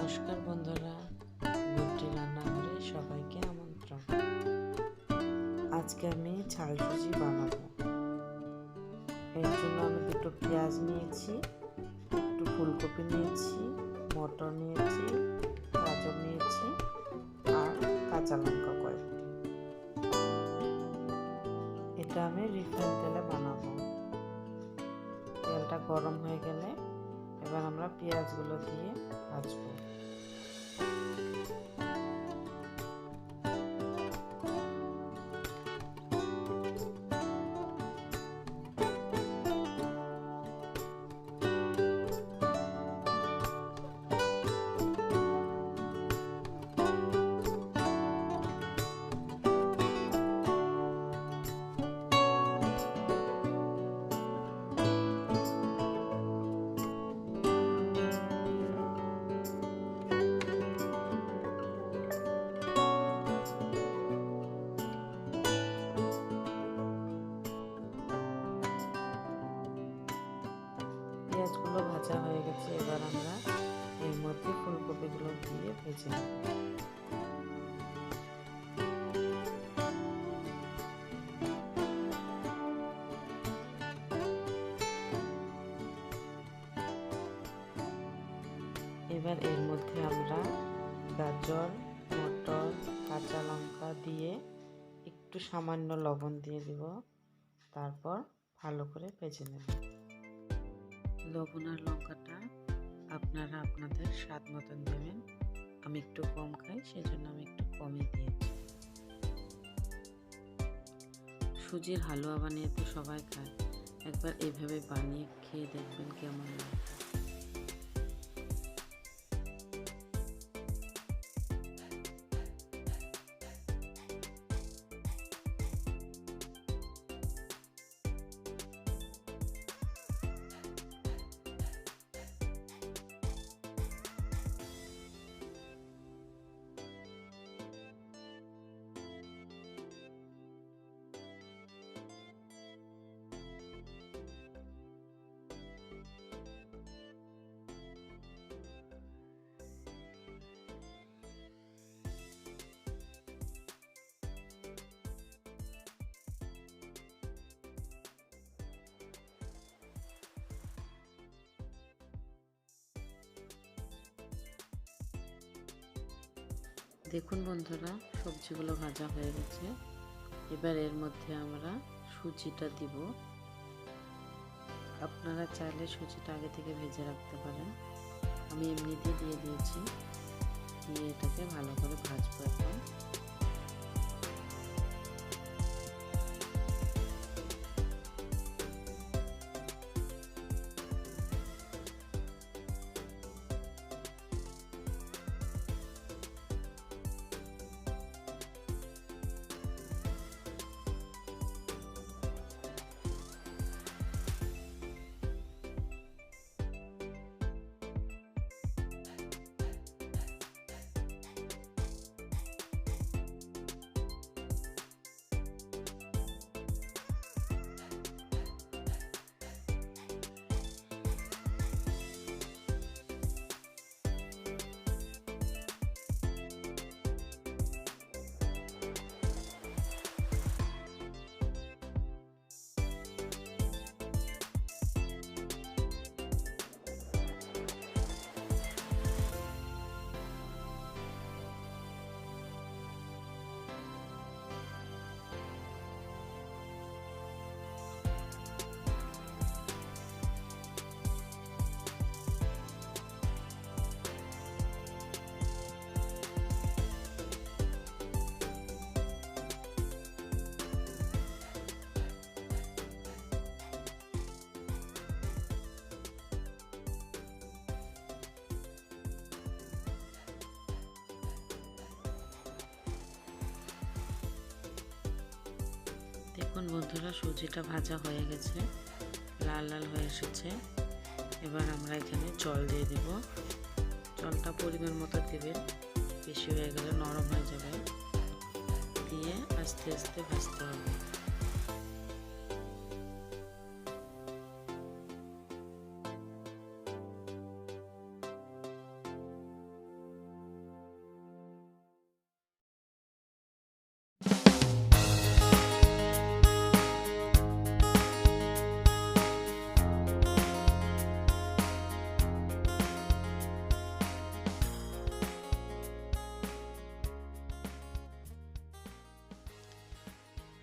নমস্কার বন্ধুরা, গুড্ডি রান্নাঘরে সবাইকে আমন্ত্রণ। আজকে আমি ঝাল সুজি বানাবো। এর জন্য আমি দুটো পেঁয়াজ নিয়েছি, একটু ফুলকপি নিয়েছি, মটর নিয়েছি, গাজর নিয়েছি আর কাঁচা লঙ্কা কয়েকটি। এটা আমি রিফাইন তেলে বানাবো। তেলটা গরম হয়ে গেলে এবার আমরা পেঁয়াজগুলো দিয়ে ভাজবো। পেঁয়াজগুলো ভাজা হয়ে গেছে, এবার আমরা এর মধ্যে ফুলকপিগুলো দিয়ে ভেজে নেব। এবার এর মধ্যে আমরা গাজর, মটর, কাঁচা লঙ্কা দিয়ে একটু সামান্য লবণ দিয়ে দিব, তারপর ভালো করে ভেজে নেব। লবণ আর লঙ্কাটা আপনারা আপনাদের স্বাদ মতন দেবেন। আমি একটু কম খাই, সেজন্য আমি একটু কমই দিয়েছি। সুজির হালুয়া বানিয়ে তো সবাই খায়, একবার এভাবে বানিয়ে খেয়ে দেখবেন কেমন লাগে। দেখুন বন্ধুরা, সবজিগুলো ভাজা হয়ে গেছে। এবার এর মধ্যে আমরা সুজিটা দিব। আপনারা চাইলে সুজিটা আগে থেকে ভেজে রাখতে পারেন, আমি এমনিতে দিয়ে দিয়েছি। দিয়ে এটাকে ভালো করে ভাজবো এখন। দেখুন বন্ধুরা, সুজিটা ভাজা হয়ে গেছে, লাল লাল হয়ে এসেছে। এবার আমরা এখানে জল দিয়ে দেব। জলটা পরিমাণ মতো দেবেন, বেশি হয়ে গেলে নরম হয়ে যাবে। দিয়ে আস্তে আস্তে ভাজতে হবে।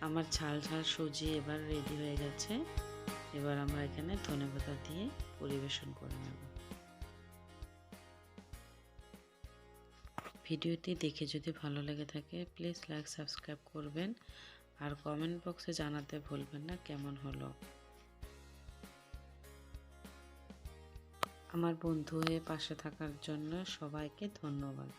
আমার ঝাল ঝাল সুজি এবার রেডি হয়ে গেছে। এবার আমরা এখানে ধনেপাতা দিয়ে পরিবেশন করে নেব। ভিডিওটি দেখে যদি ভালো লেগে থাকে প্লিজ লাইক সাবস্ক্রাইব করবেন আর কমেন্ট বক্সে জানাতে ভুলবেন না কেমন হলো। আমার বন্ধু হয়ে পাশে থাকার জন্য সবাইকে ধন্যবাদ।